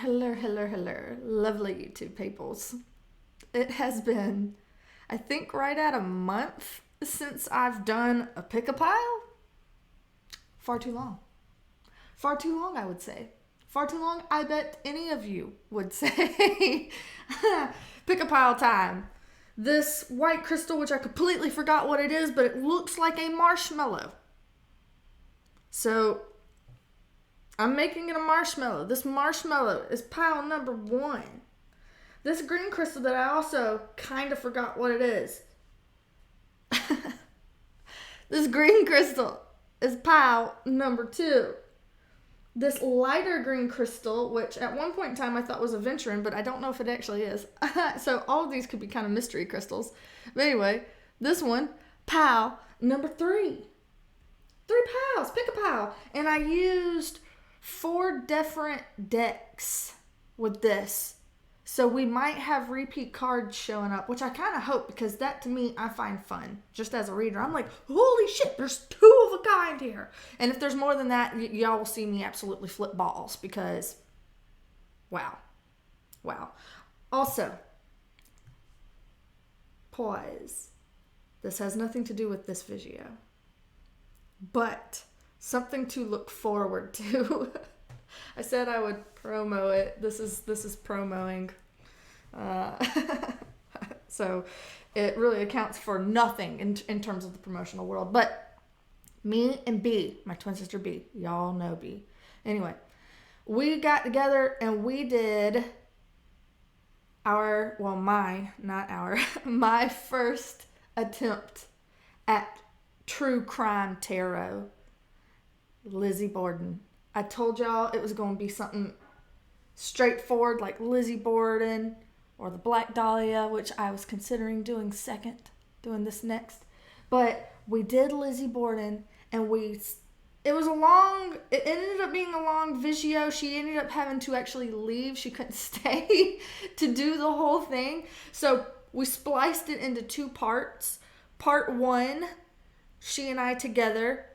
Hello, lovely YouTube peoples. It has been, I think, right at a month since I've done a pick-a-pile. Far too long. Far too long, I would say. Far too long, I bet any of you would say. Pick-a-pile time. This white crystal, which I completely forgot what it is, but it looks like a marshmallow. So, I'm making it a marshmallow. This marshmallow is pile number 1. This green crystal that I also kind of forgot what it is. This green crystal is pile number 2. This lighter green crystal, which at one point in time I thought was aventurine, but I don't know if it actually is. So all of these could be kind of mystery crystals. But anyway, this one, pile number 3. 3 piles, pick a pile. And I used 4 different decks with this. So we might have repeat cards showing up, which I kind of hope, because that to me, I find fun. Just as a reader, I'm like, holy shit, there's 2 of a kind here. And if there's more than that, y'all will see me absolutely flip balls, because wow. Also, pause. This has nothing to do with this video, but something to look forward to. I said I would promo it. This is promoing. So it really accounts for nothing in terms of the promotional world. But me and B, my twin sister B, y'all know B. Anyway, we got together and we did my first attempt at true crime tarot. Lizzie Borden. I told y'all it was going to be something straightforward like Lizzie Borden or the Black Dahlia, which I was considering doing this next. But we did Lizzie Borden, and it ended up being a long video. She ended up having to actually leave. She couldn't stay to do the whole thing. So we spliced it into 2 parts. Part 1, she and I together.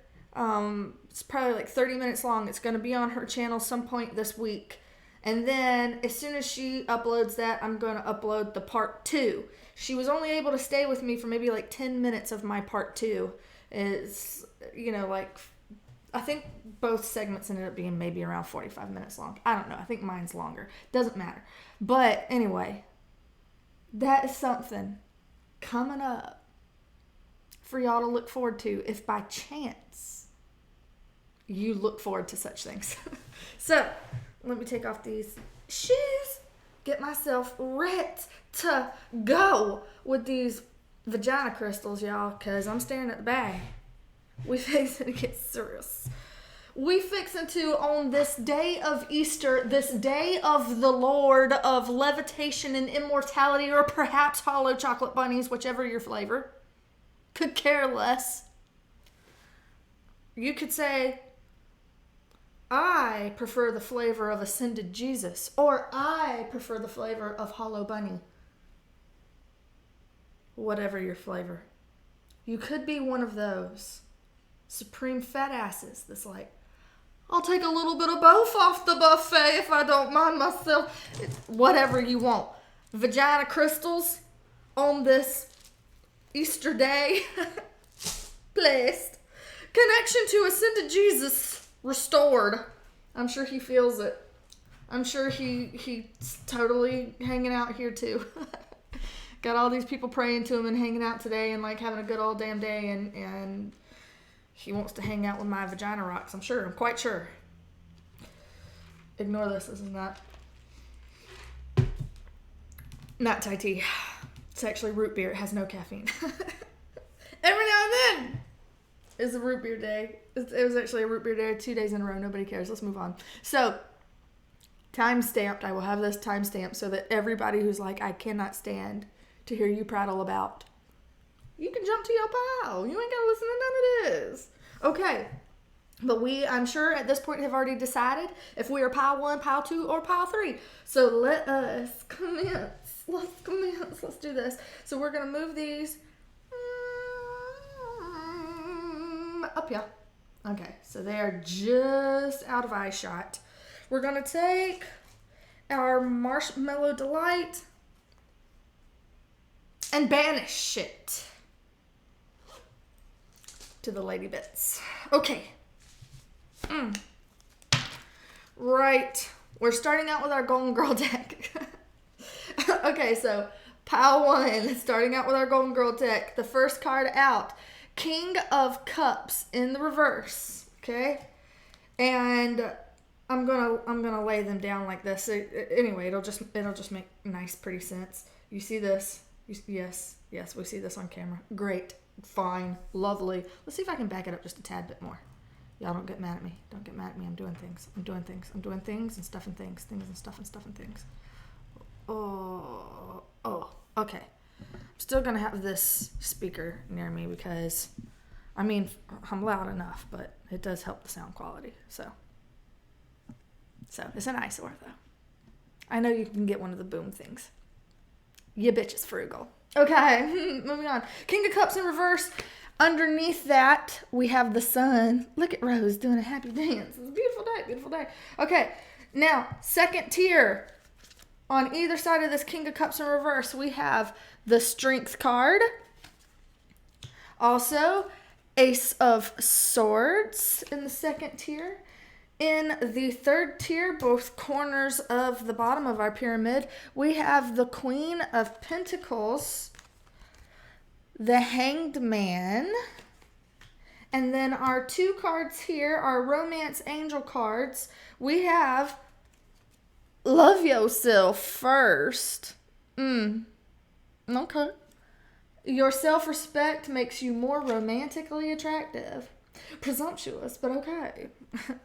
It's probably like 30 minutes long. It's going to be on her channel some point this week. And then as soon as she uploads that, I'm going to upload the part 2. She was only able to stay with me for maybe like 10 minutes of my part 2. It's, I think both segments ended up being maybe around 45 minutes long. I don't know. I think mine's longer. Doesn't matter. But anyway, that is something coming up for y'all to look forward to if by chance you look forward to such things. So, let me take off these shoes, get myself ready to go with these vagina crystals, y'all, because I'm staring at the bag. We fixing to get serious. We fixing to, on this day of Easter, this day of the Lord of levitation and immortality, or perhaps hollow chocolate bunnies, whichever your flavor. Could care less. You could say, I prefer the flavor of ascended Jesus, or I prefer the flavor of hollow bunny. Whatever your flavor. You could be one of those supreme fat asses that's like, I'll take a little bit of both off the buffet if I don't mind myself. Whatever you want. Vagina crystals on this Easter day. Blessed. Connection to ascended Jesus restored. I'm sure he feels it. I'm sure he's totally hanging out here too. Got all these people praying to him and hanging out today and like having a good old damn day, and he wants to hang out with my vagina rocks. I'm quite sure. Ignore this. This is not Thai tea. It's actually root beer. It has no caffeine. Every now and then is a root beer day. It was actually a root beer day 2 days in a row. Nobody cares. Let's move on. So, time-stamped. I will have this time-stamped so that everybody who's like, I cannot stand to hear you prattle about, you can jump to your pile. You ain't got to listen to none of this. Okay. But I'm sure at this point have already decided if we are pile 1, pile 2, or pile 3. So let us commence. Let's commence. Let's do this. So we're going to move these up here. Okay, so they are just out of eye shot. We're going to take our marshmallow delight and banish it to the lady bits. Okay. Right. We're starting out with our Golden Girl deck. Okay, so pile 1, starting out with our Golden Girl deck. The first card out, King of Cups in the reverse. Okay? And I'm gonna lay them down like this. Anyway, it'll just make nice, pretty sense. You see this? Yes, we see this on camera. Great, fine, lovely. Let's see if I can back it up just a tad bit more. Y'all don't get mad at me. Don't get mad at me. I'm doing things and stuffing things. Things and stuffing things. Oh, okay. I'm still gonna have this speaker near me because, I mean, I'm loud enough, but it does help the sound quality. So it's an eyesore though. I know you can get one of the boom things. You bitch is frugal. Okay, moving on. King of Cups in reverse. Underneath that, we have the sun. Look at Rose doing a happy dance. It's a beautiful day, beautiful day. Okay, now, second tier. On either side of this King of Cups in reverse, we have the Strength card. Also, Ace of Swords in the second tier. In the third tier, both corners of the bottom of our pyramid, we have the Queen of Pentacles, the Hanged Man, and then our 2 cards here are Romance Angel cards. We have Love Yourself first. Okay. Your self-respect makes you more romantically attractive. Presumptuous, but okay.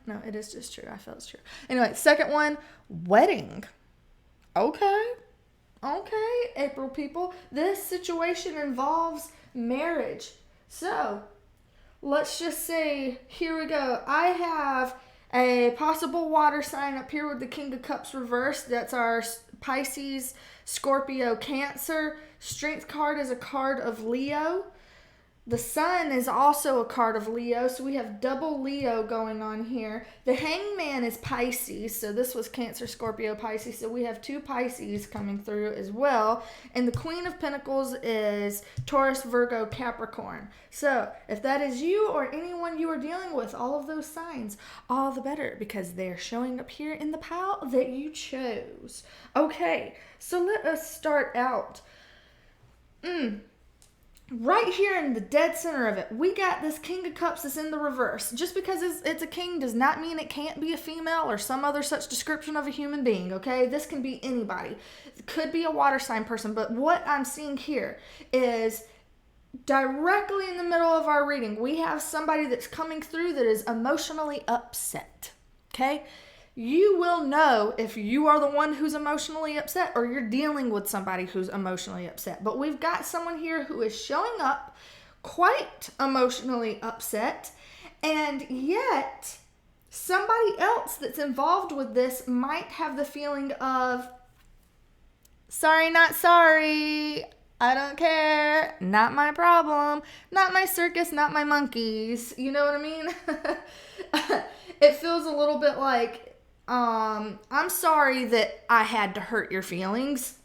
No, it is just true. I feel it's true. Anyway, second one, wedding. Okay, April people. This situation involves marriage. So, let's just say, here we go. I have a possible water sign up here with the King of Cups reversed. That's our Pisces, Scorpio, Cancer. Strength card is a card of Leo. The sun is also a card of Leo, so we have double Leo going on here. The Hangman is Pisces, so this was Cancer, Scorpio, Pisces, so we have 2 Pisces coming through as well. And the Queen of Pentacles is Taurus, Virgo, Capricorn. So if that is you or anyone you are dealing with, all of those signs, all the better, because they're showing up here in the pile that you chose. Okay, so let us start out. Right here in the dead center of it, we got this King of Cups that's in the reverse. Just because it's a king does not mean it can't be a female or some other such description of a human being, okay? This can be anybody. It could be a water sign person, but what I'm seeing here is directly in the middle of our reading, we have somebody that's coming through that is emotionally upset, okay? You will know if you are the one who's emotionally upset or you're dealing with somebody who's emotionally upset. But we've got someone here who is showing up quite emotionally upset, and yet somebody else that's involved with this might have the feeling of, sorry, not sorry, I don't care, not my problem, not my circus, not my monkeys. You know what I mean? It feels a little bit like, I'm sorry that I had to hurt your feelings.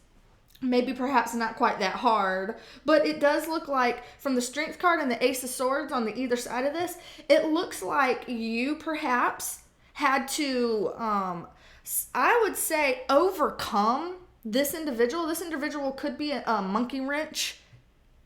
Maybe perhaps not quite that hard, but it does look like from the Strength card and the Ace of Swords on the either side of this, it looks like you perhaps had to, I would say, overcome this individual. This individual could be a monkey wrench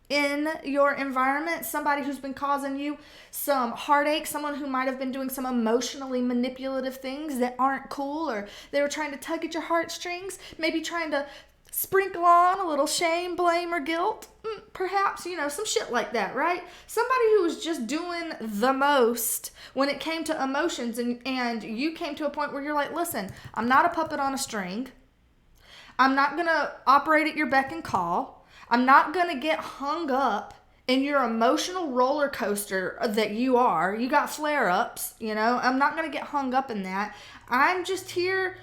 in your environment, somebody who's been causing you some heartache, someone who might have been doing some emotionally manipulative things that aren't cool, or they were trying to tug at your heartstrings, maybe trying to sprinkle on a little shame, blame, or guilt, perhaps, some shit like that, right? Somebody who was just doing the most when it came to emotions, and you came to a point where you're like, listen, I'm not a puppet on a string. I'm not going to operate at your beck and call. I'm not going to get hung up in your emotional roller coaster that you are. You got flare-ups, I'm not going to get hung up in that. I'm just here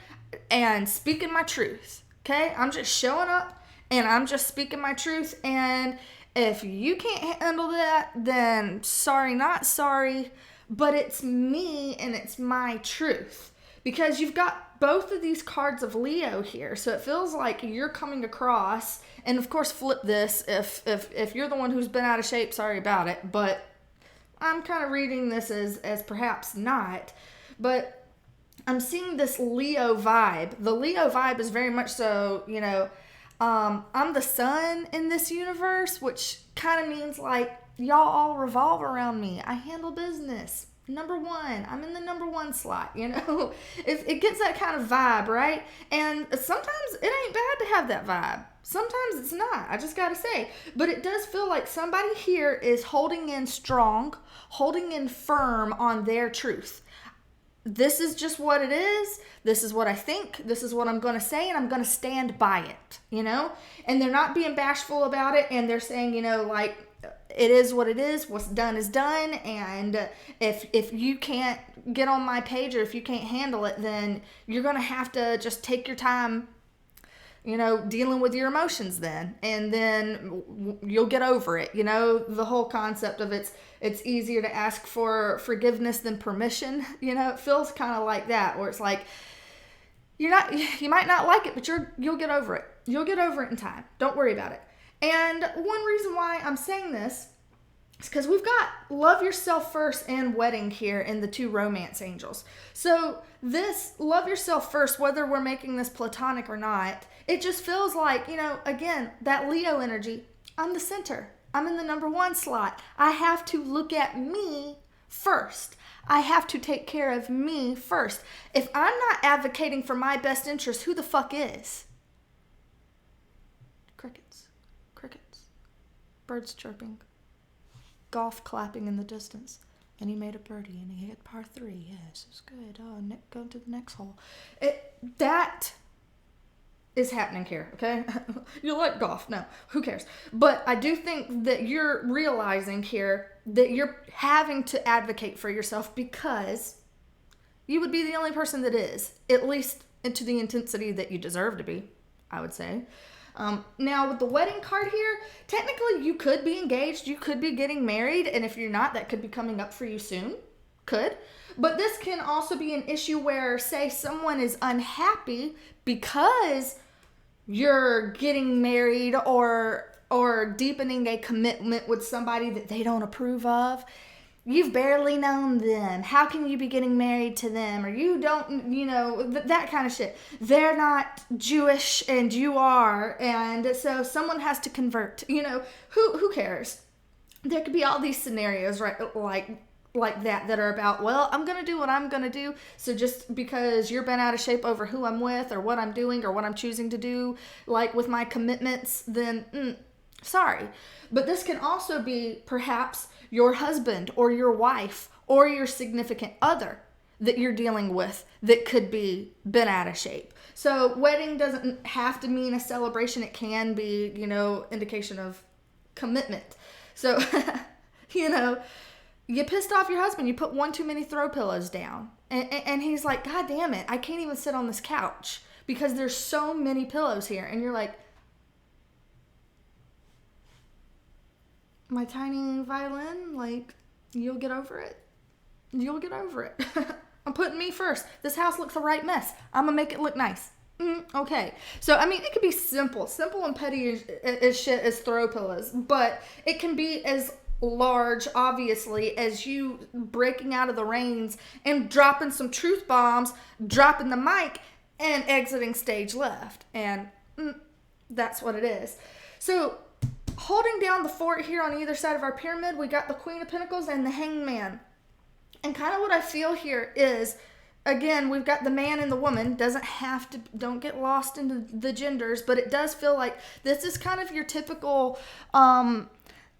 and speaking my truth, okay? I'm just showing up and I'm just speaking my truth. And if you can't handle that, then sorry, not sorry, but it's me and it's my truth. Because you've got both of these cards of Leo here. So it feels like you're coming across, and of course flip this if you're the one who's been out of shape, sorry about it, but I'm kind of reading this as perhaps not, but I'm seeing this Leo vibe. The Leo vibe is very much so, I'm the sun in this universe, which kind of means like y'all all revolve around me. I handle business. Number one. I'm in the number one slot, It gets that kind of vibe, right? And sometimes it ain't bad to have that vibe. Sometimes it's not, I just gotta say. But it does feel like somebody here is holding in strong, holding in firm on their truth. This is just what it is. This is what I think. This is what I'm going to say, and I'm going to stand by it, And they're not being bashful about it, and they're saying, like, it is what it is. What's done is done, and if you can't get on my page or if you can't handle it, then you're going to have to just take your time, dealing with your emotions then, and then you'll get over it. The whole concept of it's easier to ask for forgiveness than permission. It feels kind of like that, where it's like, you might not like it, but you'll get over it. You'll get over it in time. Don't worry about it. And one reason why I'm saying this is because we've got love yourself first and wedding here in the two romance angels. So this love yourself first, whether we're making this platonic or not, it just feels like, again, that Leo energy. I'm the center. I'm in the number one slot. I have to look at me first. I have to take care of me first. If I'm not advocating for my best interest, who the fuck is? Crickets. Birds chirping. Golf clapping in the distance. And he made a birdie and he hit par 3. Yes, it's good. Oh, go to the next hole. That is happening here, okay? You like golf? No, who cares? But I do think that you're realizing here that you're having to advocate for yourself because you would be the only person that is, at least to the intensity that you deserve to be, I would say. Now with the wedding card here, technically you could be engaged, you could be getting married, and if you're not, that could be coming up for you soon. Could. But this can also be an issue where, say, someone is unhappy because you're getting married or deepening a commitment with somebody that they don't approve of. You've barely known them. How can you be getting married to them? Or you don't, that kind of shit. They're not Jewish and you are. And so someone has to convert. Who cares? There could be all these scenarios, right? Like that are about, well, I'm going to do what I'm going to do. So just because you're bent out of shape over who I'm with or what I'm doing or what I'm choosing to do, like with my commitments, then sorry. But this can also be perhaps your husband or your wife or your significant other that you're dealing with that could be bent out of shape. So wedding doesn't have to mean a celebration. It can be, indication of commitment. So, you pissed off your husband. You put one too many throw pillows down. And he's like, God damn it, I can't even sit on this couch because there's so many pillows here. And you're like, my tiny violin, you'll get over it. You'll get over it. I'm putting me first. This house looks a right mess. I'm going to make it look nice. Okay. So, it could be simple and petty as shit as throw pillows. But it can be as large, obviously, as you breaking out of the reins and dropping some truth bombs, dropping the mic, and exiting stage left. And that's what it is. So, holding down the fort here on either side of our pyramid, we got the Queen of Pentacles and the Hanged Man. And kind of what I feel here is, again, we've got the man and the woman. Don't get lost into the genders, but it does feel like this is kind of your typical,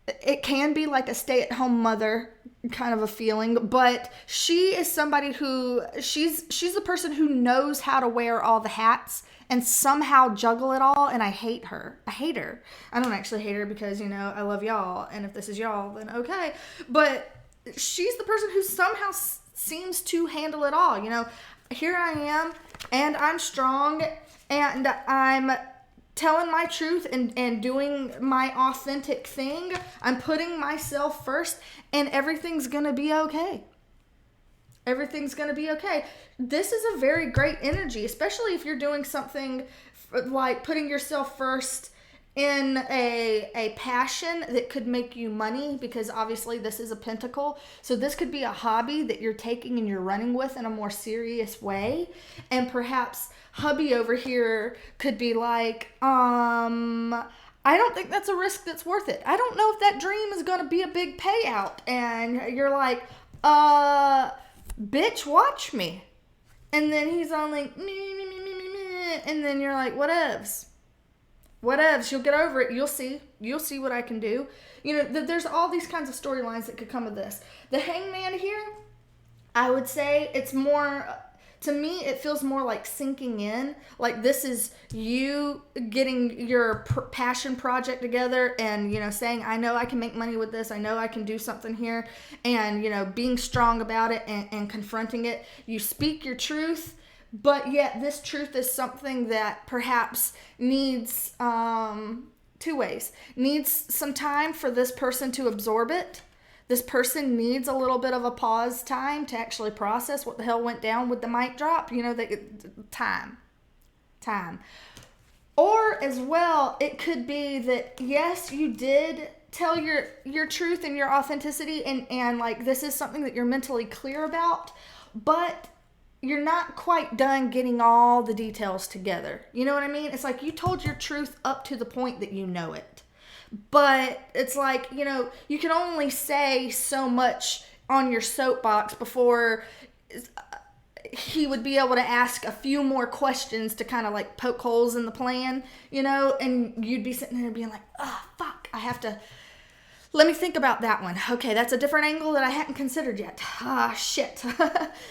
it can be like a stay-at-home mother kind of a feeling, but she is somebody who, she's the person who knows how to wear all the hats and somehow juggle it all, and I hate her. I don't actually hate her because, I love y'all, and if this is y'all, then okay. But she's the person who somehow seems to handle it all. Here I am, and I'm strong, and I'm telling my truth and doing my authentic thing. I'm putting myself first, and everything's gonna be okay. Everything's going to be okay. This is a very great energy, especially if you're doing something like putting yourself first in a passion that could make you money, because obviously this is a pentacle. So this could be a hobby that you're taking and you're running with in a more serious way. And perhaps hubby over here could be like, I don't think that's a risk that's worth it. I don't know if that dream is going to be a big payout. And you're like, bitch, watch me. And then he's on like, and then you're like, whatevs. You'll get over it. You'll see what I can do. You know, there's all these kinds of storylines that could come of this. The Hangman here, I would say it's more, to me, it feels more like sinking in. Like this is you getting your passion project together and, you know, saying, I know I can make money with this. I know I can do something here. And, you know, being strong about it and confronting it. You speak your truth. But yet this truth is something that perhaps needs two ways. Needs some time for this person to absorb it. This person needs a little bit of a pause time to actually process what the hell went down with the mic drop. You know, time. Or as well, it could be that, yes, you did tell your truth and your authenticity and like this is something that you're mentally clear about, but you're not quite done getting all the details together. You know what I mean? It's like you told your truth up to the point that you know it. But it's like, you know, you can only say so much on your soapbox before he would be able to ask a few more questions to kind of like poke holes in the plan, you know? And you'd be sitting there being like, oh, fuck, let me think about that one. Okay, that's a different angle that I hadn't considered yet. Shit.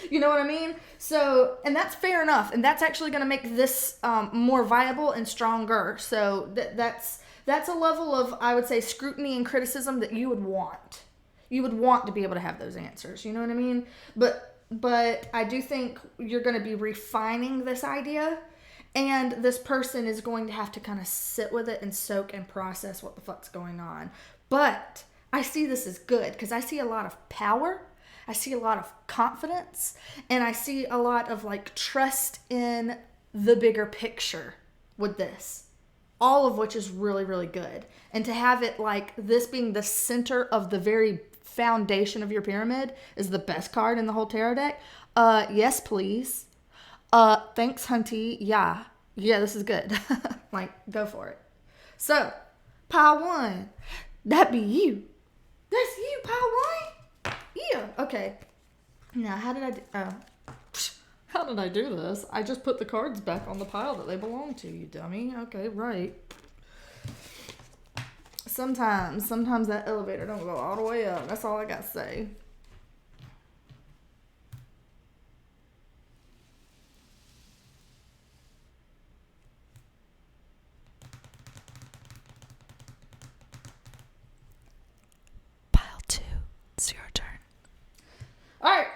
You know what I mean? So, and that's fair enough. And that's actually going to make this more viable and stronger. So that's a level of, I would say, scrutiny and criticism that you would want. You would want to be able to have those answers. You know what I mean? But I do think you're going to be refining this idea. And this person is going to have to kind of sit with it and soak and process what the fuck's going on. But I see this as good because I see a lot of power. I see a lot of confidence. And I see a lot of like trust in the bigger picture with this. All of which is really, really good. And to have it like this being the center of the very foundation of your pyramid is the best card in the whole tarot deck. Yes, please. Thanks, Hunty. Yeah, this is good. Like, go for it. So, pile one. That be you. That's you, pile one. Yeah. Okay. Now, how did I do this? I just put the cards back on the pile that they belong to, you dummy. Okay, right. Sometimes that elevator don't go all the way up. That's all I got to say. All right,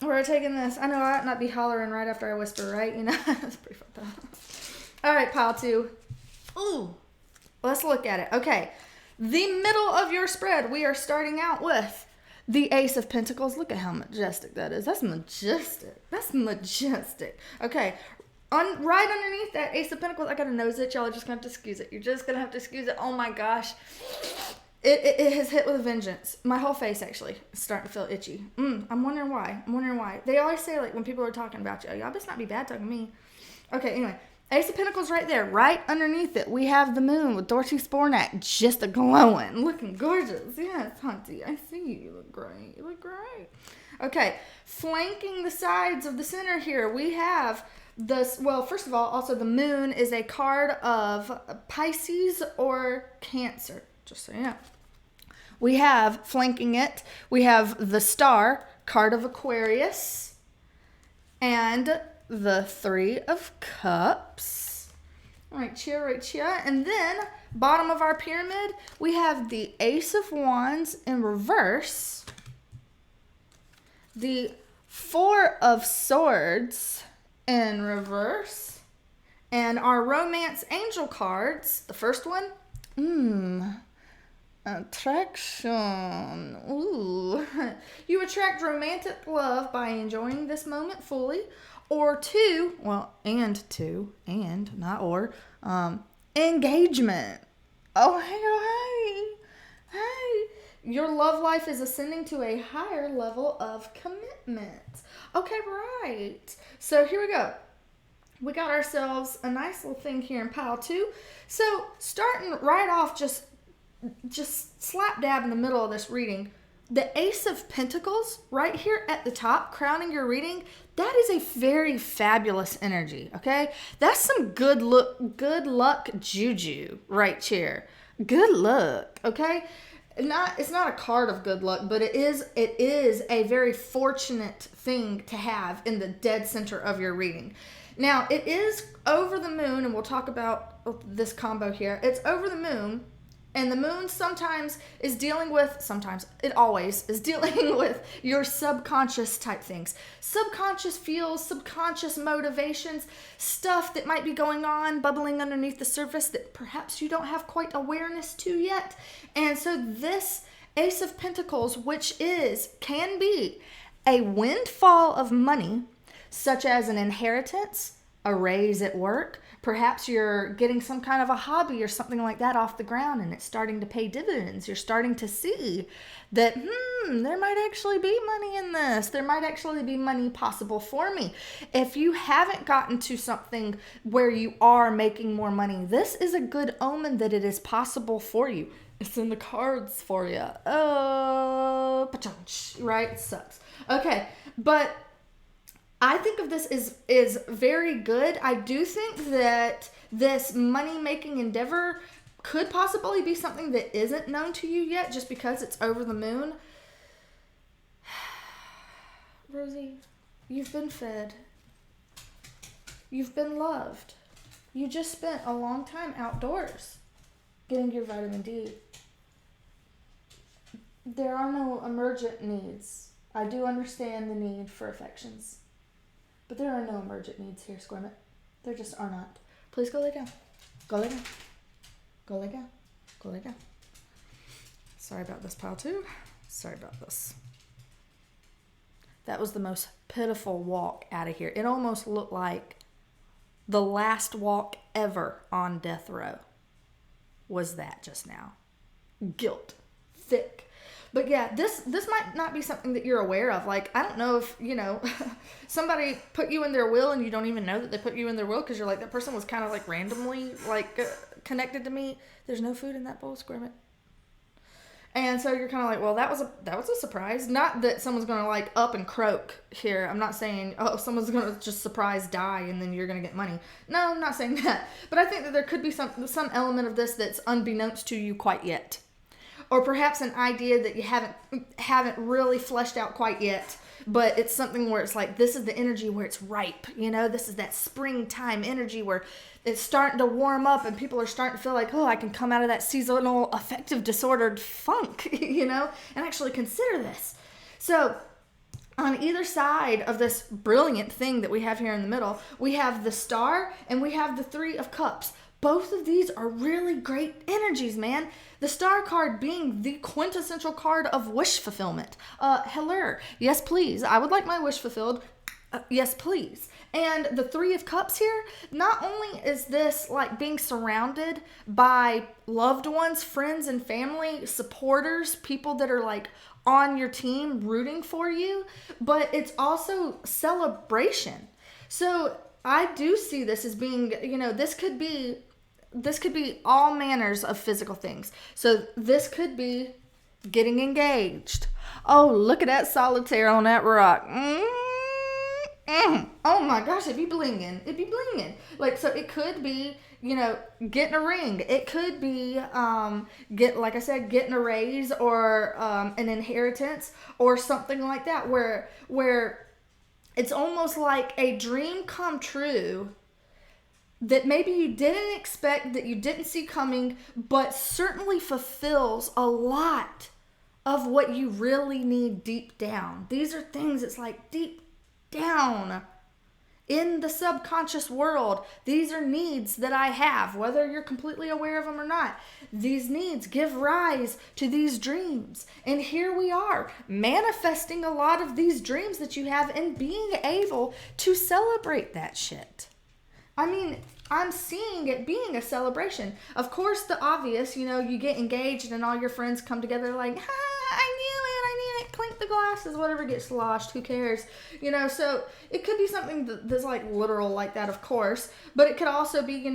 we're taking this. I know I ought not be hollering right after I whisper, right? You know, that's pretty fucked up. All right, pile two. Ooh, let's look at it. Okay, the middle of your spread, we are starting out with the Ace of Pentacles. Look at how majestic that is. That's majestic. Okay, right underneath that Ace of Pentacles, I got a nose itch. Y'all are just going to have to excuse it. You're just going to have to excuse it. Oh my gosh. It has hit with a vengeance. My whole face, actually, is starting to feel itchy. I'm wondering why. They always say, like, when people are talking about you, y'all best not be bad talking to me. Okay, anyway. Ace of Pentacles right there. Right underneath it, we have the moon with Dorothy Spornak just a-glowing. Looking gorgeous. Yes, Hunty, I see you. You look great. Okay, flanking the sides of the center here, we have this. Well, first of all, also the moon is a card of Pisces or Cancer. Just so you know. We have, flanking it, we have the Star, card of Aquarius, and the Three of Cups. Right here. And then, bottom of our pyramid, we have the Ace of Wands in reverse, the Four of Swords in reverse, and our Romance Angel cards, the first one, Attraction. Ooh. You attract romantic love by enjoying this moment fully. Or two, not or, engagement. Oh, hey. Your love life is ascending to a higher level of commitment. Okay, right. So here we go. We got ourselves a nice little thing here in pile 2. So starting right off, just slap dab in the middle of this reading, the Ace of Pentacles right here at the top, crowning your reading, that is a very fabulous energy, okay? That's some good luck juju right here. Good luck, okay? It's not a card of good luck, but it is a very fortunate thing to have in the dead center of your reading. Now, it is over the moon, and we'll talk about this combo here. It's over the moon, and the moon it always is dealing with your subconscious type things. Subconscious feels, subconscious motivations, stuff that might be going on, bubbling underneath the surface that perhaps you don't have quite awareness to yet. And so this Ace of Pentacles, which can be a windfall of money, such as an inheritance, a raise at work. Perhaps you're getting some kind of a hobby or something like that off the ground and it's starting to pay dividends. You're starting to see that, there might actually be money in this. There might actually be money possible for me. If you haven't gotten to something where you are making more money, this is a good omen that it is possible for you. It's in the cards for you. Oh, right? It sucks. Okay, but I think of this is very good. I do think that this money-making endeavor could possibly be something that isn't known to you yet just because it's over the moon. Rosie, you've been fed. You've been loved. You just spent a long time outdoors getting your vitamin D. There are no emergent needs. I do understand the need for affections. But there are no emergent needs here, Squirmit. There just are not. Please go lay down. Go lay down. Go lay down. Go lay down. Sorry about this, pile 2. Sorry about this. That was the most pitiful walk out of here. It almost looked like the last walk ever on death row was that just now. Guilt. Thick. But yeah, this might not be something that you're aware of. Like, I don't know if, somebody put you in their will and you don't even know that they put you in their will because you're like, that person was kind of like randomly connected to me. There's no food in that bowl, Squirmit. And so you're kind of like, well, that was a surprise. Not that someone's going to like up and croak here. I'm not saying, someone's going to just surprise die and then you're going to get money. No, I'm not saying that. But I think that there could be some element of this that's unbeknownst to you quite yet. Or perhaps an idea that you haven't really fleshed out quite yet, but it's something where it's like, this is the energy where it's ripe, this is that springtime energy where it's starting to warm up and people are starting to feel like, I can come out of that seasonal affective disordered funk, and actually consider this. So on either side of this brilliant thing that we have here in the middle, we have the Star and we have the 3 of Cups. Both of these are really great energies, man. The Star card being the quintessential card of wish fulfillment. Hello. Yes, please. I would like my wish fulfilled. Yes, please. And the 3 of Cups here, not only is this like being surrounded by loved ones, friends and family, supporters, people that are like on your team rooting for you, but it's also celebration. So I do see this as being, this could be all manners of physical things. So this could be getting engaged. Oh, look at that solitaire on that rock. Oh my gosh, it'd be blinging. Like, so it could be, getting a ring. It could be, getting a raise or an inheritance or something like that where it's almost like a dream come true that maybe you didn't expect, that you didn't see coming, but certainly fulfills a lot of what you really need deep down. These are things that's like deep down in the subconscious world, these are needs that I have, whether you're completely aware of them or not. These needs give rise to these dreams. And here we are, manifesting a lot of these dreams that you have and being able to celebrate that shit. I mean, I'm seeing it being a celebration. Of course, the obvious, you get engaged and all your friends come together like, I knew it, clink the glasses, whatever gets sloshed, who cares? So it could be something that's like literal like that, of course, but it could also be,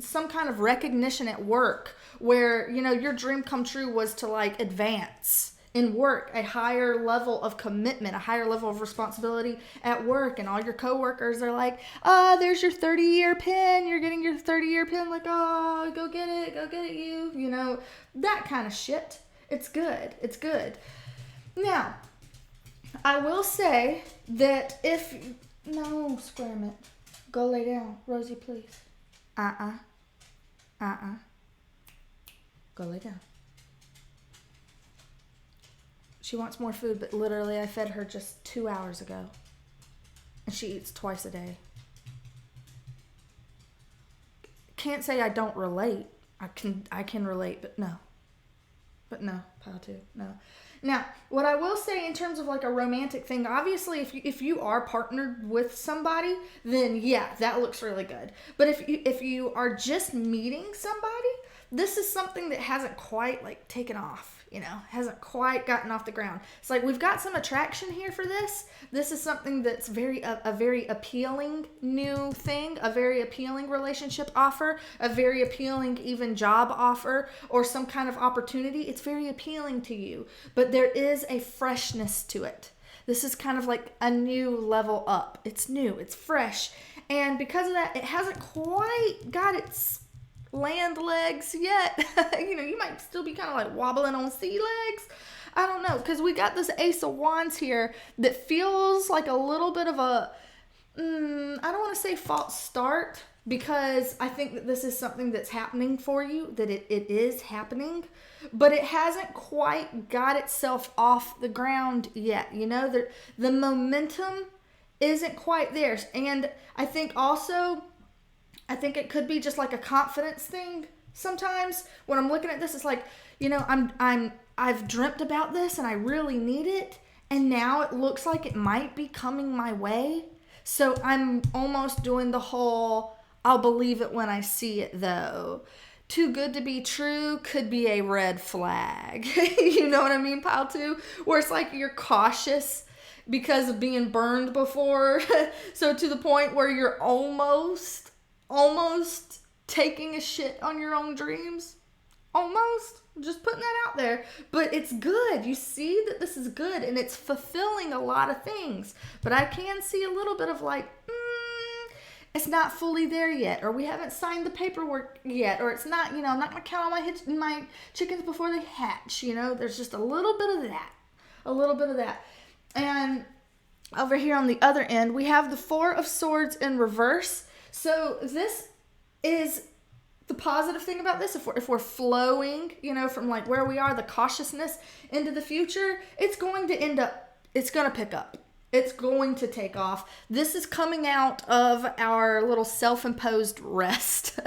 some kind of recognition at work where, your dream come true was to like advance in work, a higher level of commitment, a higher level of responsibility at work, and all your coworkers are like, there's your 30-year pin, you're getting your 30-year pin, like, go get it, you, that kind of shit. It's good. Now, I will say that no, Squirmit, go lay down. Rosie, please. Go lay down. She wants more food, but literally I fed her just 2 hours ago. And she eats twice a day. Can't say I don't relate. I can relate, but no. Pile 2, no. Now, what I will say in terms of like a romantic thing, obviously if you are partnered with somebody, then yeah, that looks really good. But if you are just meeting somebody, this is something that hasn't quite like taken off, hasn't quite gotten off the ground. It's like we've got some attraction here for this. This is something that's a very appealing new thing, a very appealing relationship offer, a very appealing even job offer or some kind of opportunity. It's very appealing to you, but there is a freshness to it. This is kind of like a new level up. It's new, it's fresh. And because of that, it hasn't quite got its land legs yet. You might still be kind of like wobbling on sea legs. I don't know, because we got this Ace of Wands here that feels like a little bit of a, I don't want to say false start, because I think that this is something that's happening for you, that it is happening, but it hasn't quite got itself off the ground yet. The momentum isn't quite there. And I think it could be just like a confidence thing. Sometimes when I'm looking at this, it's like, I've dreamt about this and I really need it. And now it looks like it might be coming my way. So I'm almost doing the whole, I'll believe it when I see it though. Too good to be true could be a red flag. You know what I mean, pile 2? Where it's like you're cautious because of being burned before. So to the point where you're almost taking a shit on your own dreams. Almost. Just putting that out there. But it's good. You see that this is good and it's fulfilling a lot of things. But I can see a little bit of like, it's not fully there yet, or we haven't signed the paperwork yet, or it's not, I'm not going to count all my chickens before they hatch. There's just a little bit of that. And over here on the other end, we have the 4 of Swords in reverse. So this is the positive thing about this. If we're flowing, from like where we are, the cautiousness into the future, it's going to pick up. It's going to take off. This is coming out of our little self-imposed rest,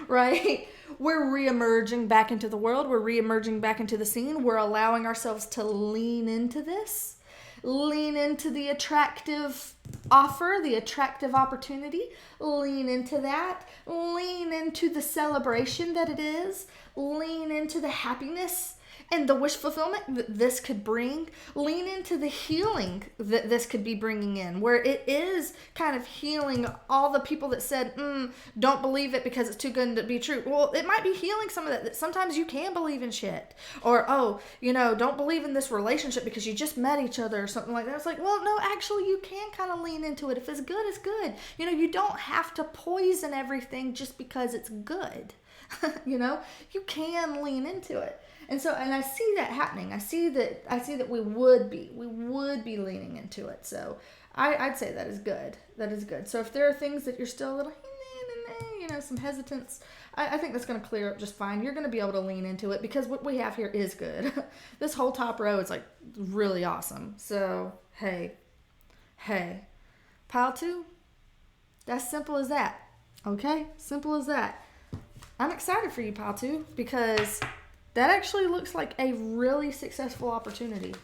right? We're reemerging back into the world. We're reemerging back into the scene. We're allowing ourselves to lean into this. Lean into the attractive offer, the attractive opportunity. Lean into that. Lean into the celebration that it is. Lean into the happiness and the wish fulfillment that this could bring. Lean into the healing that this could be bringing in, where it is kind of healing all the people that said, don't believe it because it's too good to be true. Well, it might be healing some of that sometimes you can believe in shit. Or, don't believe in this relationship because you just met each other or something like that. It's like, well, no, actually you can kind of lean into it. If it's good, it's good. You don't have to poison everything just because it's good. You can lean into it. And I see that happening. I see that we would be leaning into it. So I'd say that is good. That is good. So if there are things that you're still a little, some hesitance, I think that's going to clear up just fine. You're going to be able to lean into it because what we have here is good. This whole top row is like really awesome. So, hey, pile 2, That's simple as that. Okay? Simple as that. I'm excited for you, pile 2, because that actually looks like a really successful opportunity.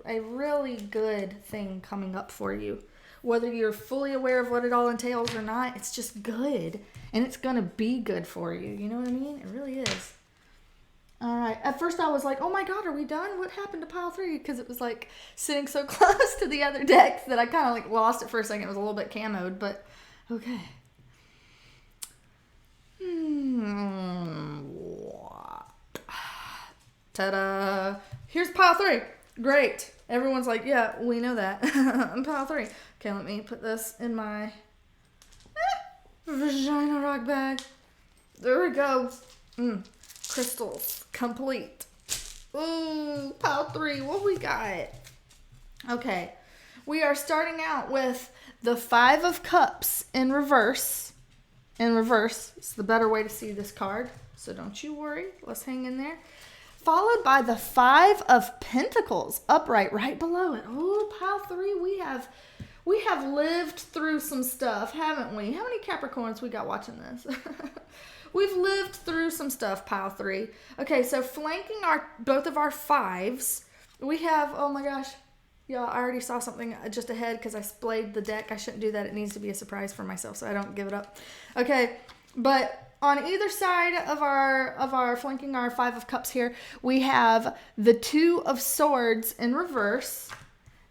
A really good thing coming up for you. Whether you're fully aware of what it all entails or not, it's just good. And it's going to be good for you. You know what I mean? It really is. All right. At first I was like, oh my God, are we done? What happened to pile 3? Because it was like sitting so close to the other decks that I kind of like lost it for a second. It was a little bit camoed, but okay. Ta-da. Here's pile 3. Great. Everyone's like, yeah, we know that. Pile 3. Okay, let me put this in my vagina rock bag. There we go. Crystals. Complete. Ooh, pile 3. What we got? Okay. We are starting out with the 5 of Cups in reverse. In reverse. It's the better way to see this card. So don't you worry. Let's hang in there. Followed by the 5 of Pentacles upright right below it. Oh, pile 3. We have lived through some stuff, haven't we? How many Capricorns we got watching this? We've lived through some stuff, pile 3. Okay, so flanking both of our 5s, we have, oh my gosh, y'all, I already saw something just ahead because I splayed the deck. I shouldn't do that. It needs to be a surprise for myself so I don't give it up. Okay, but on either side of our flanking our 5 of Cups here, we have the 2 of Swords in reverse.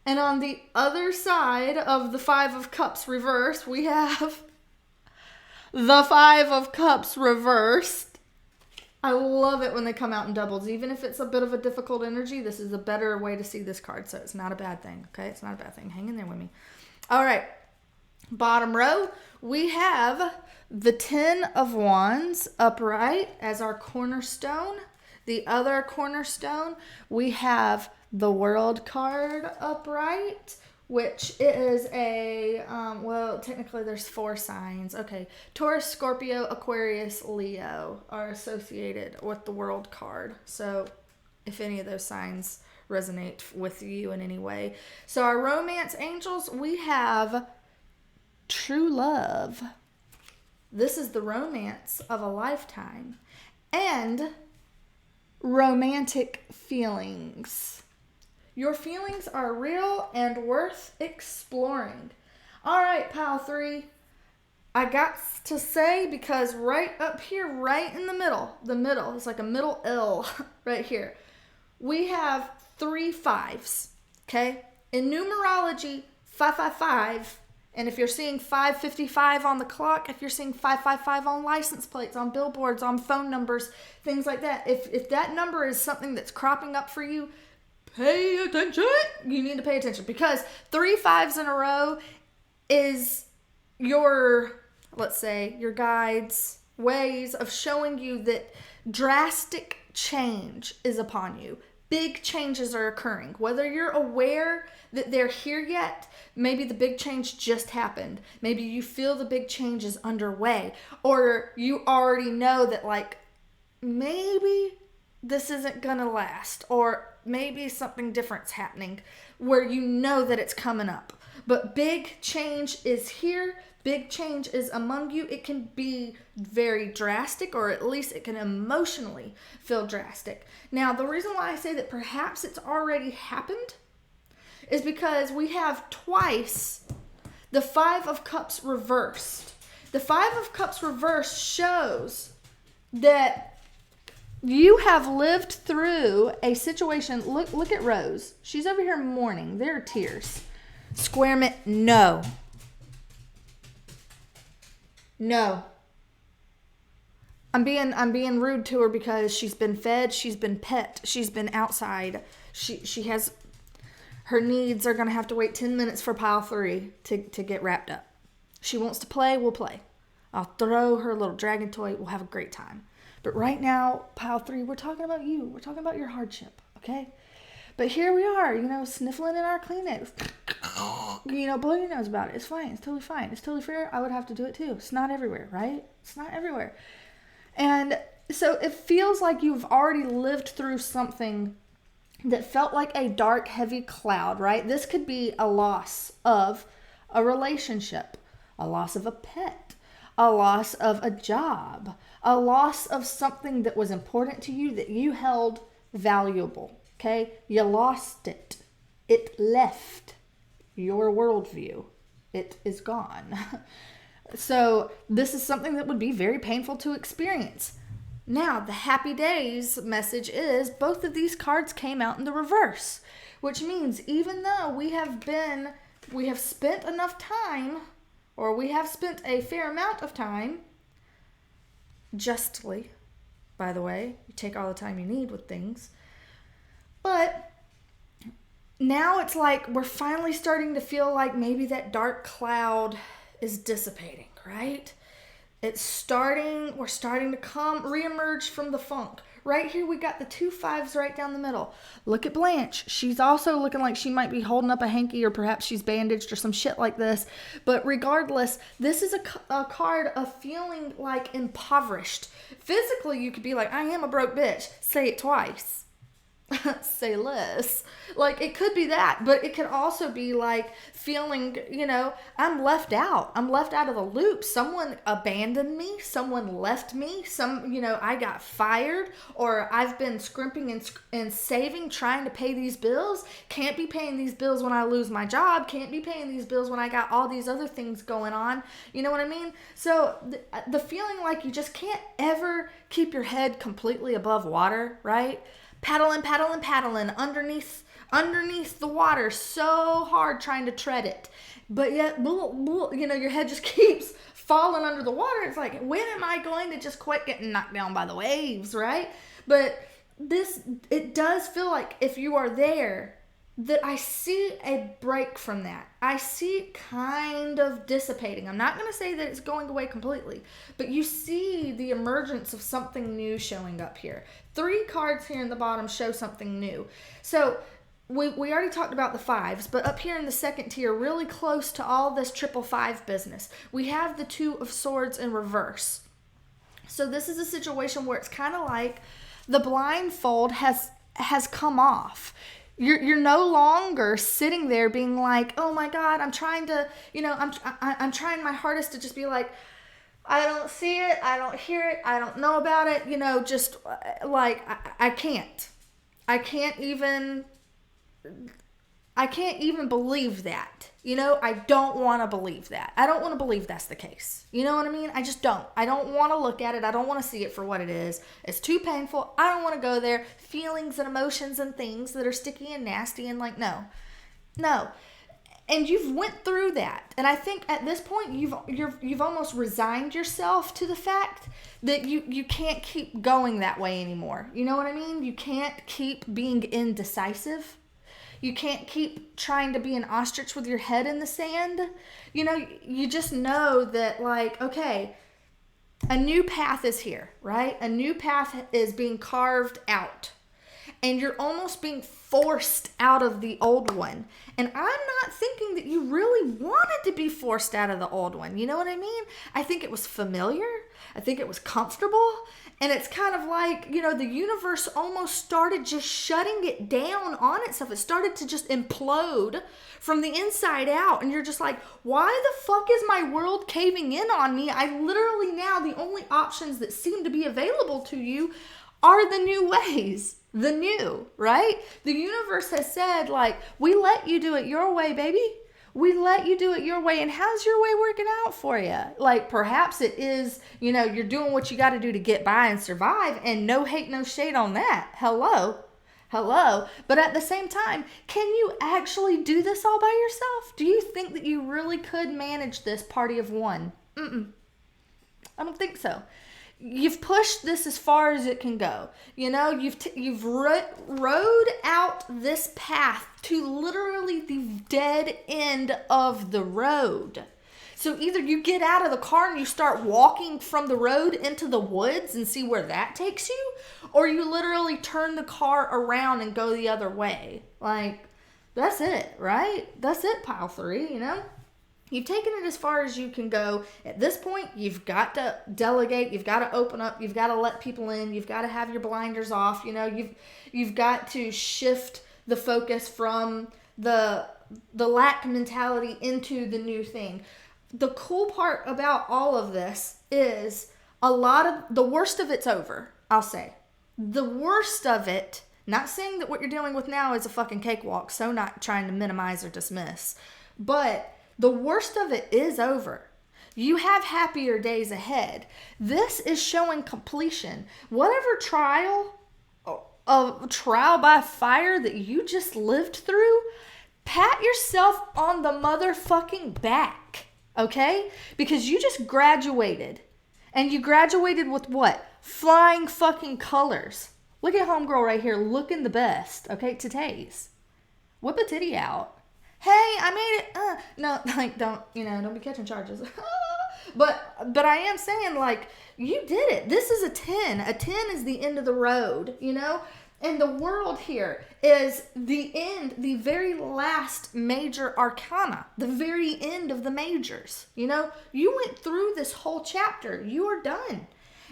And on the other side of the 5 of Cups reverse, we have the 5 of Cups reversed. I love it when they come out in doubles. Even if it's a bit of a difficult energy, this is a better way to see this card. So it's not a bad thing, okay? It's not a bad thing. Hang in there with me. All right. Bottom row, we have the 10 of Wands upright as our cornerstone. The other cornerstone, we have the World card upright, which is a, well, technically there's 4 signs. Okay, Taurus, Scorpio, Aquarius, Leo are associated with the World card. So if any of those signs resonate with you in any way. So our romance angels, we have true love. This is the romance of a lifetime. And romantic feelings. Your feelings are real and worth exploring. All right, pile 3. I got to say, because right up here, right in the middle, it's like a middle L right here. We have 3 5s, okay? In numerology, 555. And if you're seeing 555 on the clock, if you're seeing 555 on license plates, on billboards, on phone numbers, things like that, if that number is something that's cropping up for you, pay attention. You need to pay attention, because 3 5s in a row is your, let's say, your guide's ways of showing you that drastic change is upon you. Big changes are occurring. Whether you're aware that they're here yet, maybe the big change just happened. Maybe you feel the big change is underway, or you already know that, like, maybe this isn't gonna last, or maybe something different's happening where you know that it's coming up. But big change is here. Big change is among you. It can be very drastic, or at least it can emotionally feel drastic. Now, the reason why I say that perhaps it's already happened is because we have twice the 5 of Cups reversed. The 5 of Cups reversed shows that you have lived through a situation. Look at Rose. She's over here mourning. There are tears. Square no. No. I'm being rude to her because she's been fed, she's been pet, she's been outside. She has, her needs are going to have to wait 10 minutes for pile 3 to get wrapped up. She wants to play, we'll play. I'll throw her a little dragon toy, we'll have a great time. But right now, pile 3, we're talking about you. We're talking about your hardship, okay? But here we are, sniffling in our Kleenex. Blow your nose about it. It's fine. It's totally fine. It's totally fair. I would have to do it too. It's not everywhere, right? It's not everywhere. And so it feels like you've already lived through something that felt like a dark, heavy cloud, right? This could be a loss of a relationship, a loss of a pet, a loss of a job, a loss of something that was important to you that you held valuable. Okay? You lost it. It left your worldview. It is gone. So this is something that would be very painful to experience. Now, the happy days message is both of these cards came out in the reverse, which means even though we have spent enough time, or we have spent a fair amount of time, justly, by the way, you take all the time you need with things, but now it's like we're finally starting to feel like maybe that dark cloud is dissipating, right? We're starting to reemerge from the funk. Right here, we got the 2 5s right down the middle. Look at Blanche. She's also looking like she might be holding up a hanky, or perhaps she's bandaged or some shit like this. But regardless, this is a card of feeling like impoverished. Physically, you could be like, I am a broke bitch. Say it twice. Say less. Like, it could be that, but it could also be like feeling, I'm left out. I'm left out of the loop. Someone abandoned me. Someone left me. I got fired, or I've been scrimping and saving, trying to pay these bills. Can't be paying these bills when I lose my job. Can't be paying these bills when I got all these other things going on. You know what I mean? So the feeling like you just can't ever keep your head completely above water, right? Paddling underneath the water so hard trying to tread it. But yet, your head just keeps falling under the water. It's like, when am I going to just quit getting knocked down by the waves, right? But it does feel like if you are there, that I see a break from that. I see it kind of dissipating. I'm not going to say that it's going away completely, but you see the emergence of something new showing up here. 3 cards here in the bottom show something new. So we already talked about the 5s, but up here in the second tier, really close to all this 555 business, we have the 2 of Swords in reverse. So this is a situation where it's kind of like the blindfold has come off. You're no longer sitting there being like, oh my God, I'm trying to, I'm trying my hardest to just be like, I don't see it, I don't hear it, I don't know about it, just like, I can't even believe that. I don't want to believe that. I don't want to believe that's the case. You know what I mean? I just don't. I don't want to look at it. I don't want to see it for what it is. It's too painful. I don't want to go there. Feelings and emotions and things that are sticky and nasty and like, no. And you've went through that. And I think at this point, you've almost resigned yourself to the fact that you can't keep going that way anymore. You know what I mean? You can't keep being indecisive. You can't keep trying to be an ostrich with your head in the sand. You just know that, like, okay, a new path is here, right? A new path is being carved out. And you're almost being forced out of the old one. And I'm not thinking that you really wanted to be forced out of the old one. You know what I mean? I think it was familiar. I think it was comfortable. And it's kind of like, the universe almost started just shutting it down on itself. It started to just implode from the inside out. And you're just like, why the fuck is my world caving in on me? I literally now, the only options that seem to be available to you are the new ways. The new, right? The universe has said, like, we let you do it your way, baby. We let you do it your way. And how's your way working out for you? Like, perhaps it is, you're doing what you got to do to get by and survive, and no hate, no shade on that. Hello. But at the same time, can you actually do this all by yourself? Do you think that you really could manage this party of one? I don't think so. You've pushed this as far as it can go. You've rode out this path to literally the dead end of the road. So either you get out of the car and you start walking from the road into the woods and see where that takes you, or you literally turn the car around and go the other way. Like, that's it, right? That's it, pile 3, You've taken it as far as you can go. At this point, you've got to delegate. You've got to open up. You've got to let people in. You've got to have your blinders off. You've got to shift the focus from the lack mentality into the new thing. the cool part about all of this is a lot of the worst of it's over, I'll say. The worst of it, not saying that what you're dealing with now is a fucking cakewalk, so not trying to minimize or dismiss, but the worst of it is over. You have happier days ahead. This is showing completion. Whatever trial by fire that you just lived through, pat yourself on the motherfucking back, okay? Because you just graduated. And you graduated with what? Flying fucking colors. Look at homegirl right here looking the best, okay? Today's. Whip a titty out. Hey, I made it. No, like, don't be catching charges. But I am saying, like, you did it. This is a 10. A 10 is the end of the road, you know? And the world here is the end, the very last major arcana, the very end of the majors, you know? You went through this whole chapter. You are done.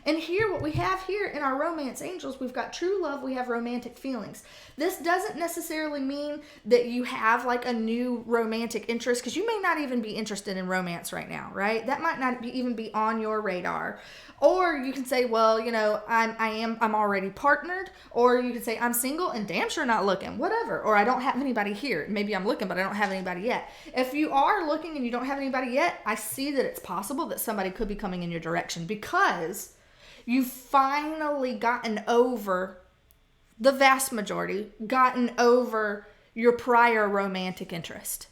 And here, what we have here in our romance angels, we've got true love, we have romantic feelings. This doesn't necessarily mean that you have like a new romantic interest, because you may not even be interested in romance right now, right? That might not even be on your radar. Or you can say, well, you know, I'm already partnered. Or you can say, I'm single and damn sure not looking, whatever. Or I don't have anybody here. Maybe I'm looking, but I don't have anybody yet. If you are looking and you don't have anybody yet, I see that it's possible that somebody could be coming in your direction, because you've finally gotten over, the vast majority, gotten over your prior romantic interest.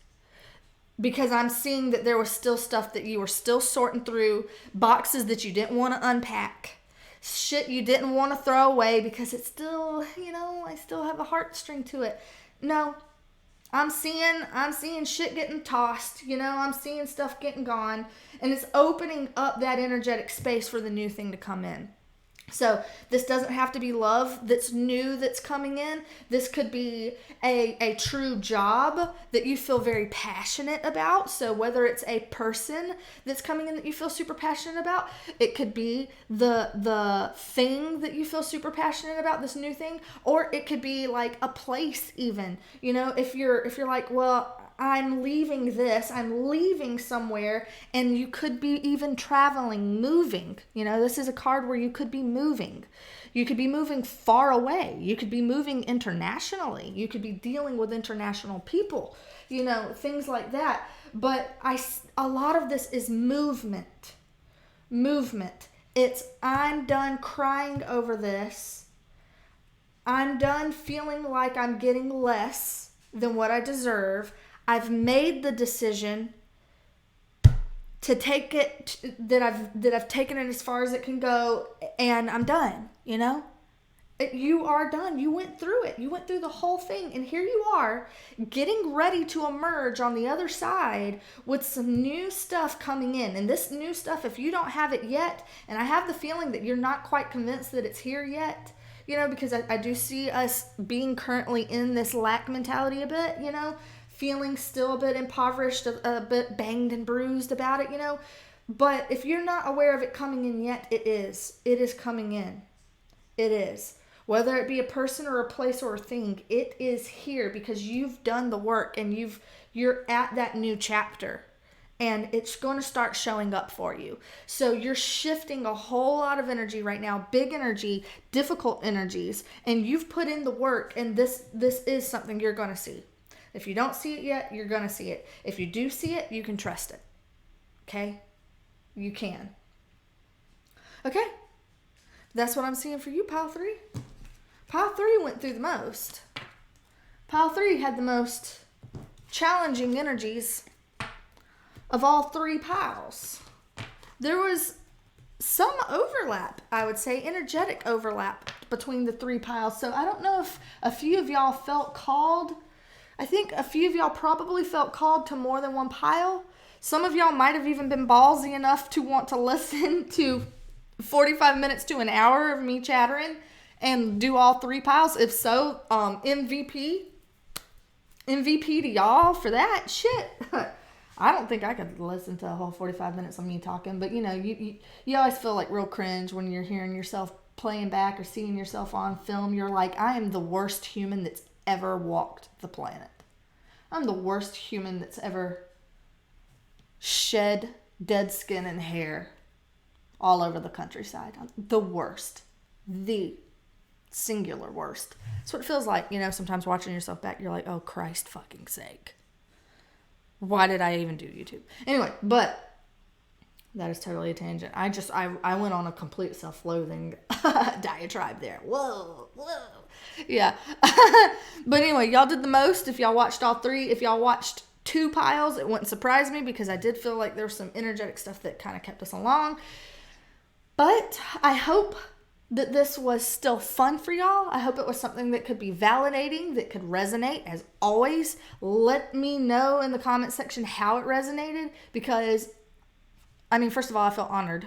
Because I'm seeing that there was still stuff that you were still sorting through, boxes that you didn't want to unpack, shit you didn't want to throw away because it's still, you know, I still have a heartstring to it. No, I'm seeing shit getting tossed, you know, I'm seeing stuff getting gone, and it's opening up that energetic space for the new thing to come in. So this doesn't have to be love that's new that's coming in. This could be a true job that you feel very passionate about. So whether it's a person that's coming in that you feel super passionate about, it could be the thing that you feel super passionate about, this new thing, or it could be like a place even. You know, if you're like, well, I'm leaving this, I'm leaving somewhere, and you could be even traveling, moving. You know, this is a card where you could be moving. You could be moving far away. You could be moving internationally. You could be dealing with international people, you know, things like that. But a lot of this is movement. Movement. It's, I'm done crying over this. I'm done feeling like I'm getting less than what I deserve. I've made the decision to take it, that I've taken it as far as it can go, and I'm done, you know? You are done. You went through it. You went through the whole thing, and here you are getting ready to emerge on the other side with some new stuff coming in. And this new stuff, if you don't have it yet, and I have the feeling that you're not quite convinced that it's here yet, you know, because I do see us being currently in this lack mentality a bit, you know, feeling still a bit impoverished, a bit banged and bruised about it, you know. But if you're not aware of it coming in yet, it is. It is coming in. It is. Whether it be a person or a place or a thing, it is here because you've done the work and you're at that new chapter. And it's going to start showing up for you. So you're shifting a whole lot of energy right now, big energy, difficult energies, and you've put in the work, and this is something you're going to see. If you don't see it yet, you're going to see it. If you do see it, you can trust it. Okay? You can. Okay? That's what I'm seeing for you, Pile 3. Pile 3 went through the most. Pile 3 had the most challenging energies of all 3 piles. There was some overlap, I would say, energetic overlap between the 3 piles. So I don't know if a few of y'all felt called. I think a few of y'all probably felt called to more than one pile. Some of y'all might have even been ballsy enough to want to listen to 45 minutes to an hour of me chattering and do all 3 piles. If so, MVP to y'all for that. Shit. I don't think I could listen to a whole 45 minutes of me talking, but you know, you always feel like real cringe when you're hearing yourself playing back or seeing yourself on film. You're like, I am the worst human that's ever walked the planet. I'm the worst human that's ever shed dead skin and hair all over the countryside. The worst. The singular worst. That's what it feels like, sometimes watching yourself back, you're like, oh, Christ fucking sake. Why did I even do YouTube? Anyway, but that is totally a tangent. I went on a complete self-loathing diatribe there. Whoa. Yeah. But anyway, y'all did the most if y'all watched all three. If y'all watched 2 piles, it wouldn't surprise me because I did feel like there was some energetic stuff that kind of kept us along. But I hope that this was still fun for y'all. I hope it was something that could be validating, that could resonate. As always, let me know in the comment section how it resonated because, first of all, I feel honored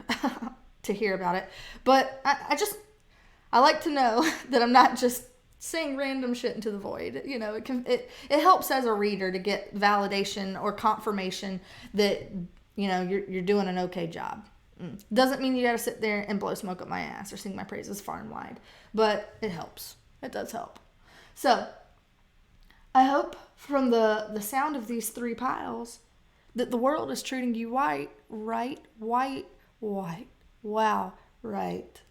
to hear about it. But I like to know that I'm not just saying random shit into the void. It helps as a reader to get validation or confirmation that, you're doing an okay job. Doesn't mean you gotta sit there and blow smoke up my ass or sing my praises far and wide, but it helps. It does help. So I hope from the sound of these 3 piles that the world is treating you right. Wow, right.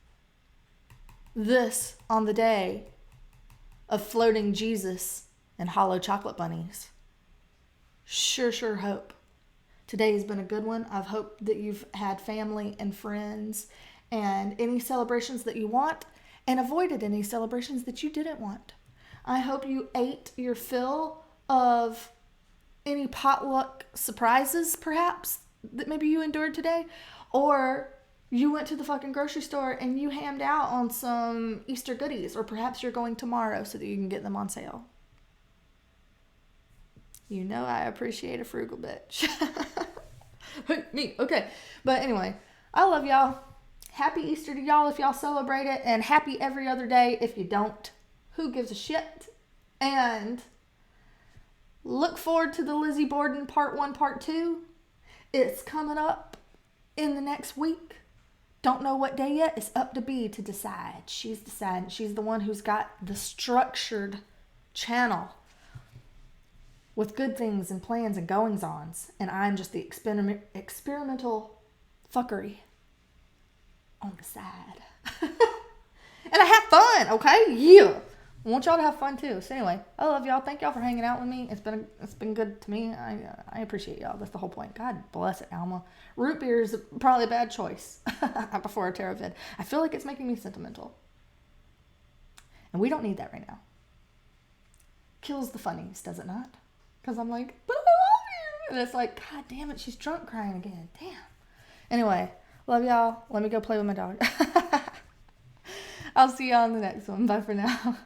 This on the day of floating Jesus and hollow chocolate bunnies. Sure hope. Today has been a good one. I've hoped that you've had family and friends and any celebrations that you want and avoided any celebrations that you didn't want. I hope you ate your fill of any potluck surprises, perhaps, that maybe you endured today. Or you went to the fucking grocery store and you hammed out on some Easter goodies. Or perhaps you're going tomorrow so that you can get them on sale. I appreciate a frugal bitch. Me. Okay. But anyway, I love y'all. Happy Easter to y'all if y'all celebrate it. And happy every other day if you don't. Who gives a shit? And look forward to the Lizzie Borden Part 1, Part 2. It's coming up in the next week. Don't know what day yet. It's up to B to decide. She's deciding. She's the one who's got the structured channel with good things and plans and goings-ons. And I'm just the experimental fuckery on the side. And I have fun, okay? Yeah. I want y'all to have fun too. So anyway, I love y'all. Thank y'all for hanging out with me. It's been good to me. I appreciate y'all. That's the whole point. God bless it, Alma. Root beer is probably a bad choice before a tarot vid. I feel like it's making me sentimental. And we don't need that right now. Kills the funnies, does it not? Because I'm like, but I love you. And it's like, God damn it, she's drunk crying again. Damn. Anyway, love y'all. Let me go play with my dog. I'll see y'all on the next one. Bye for now.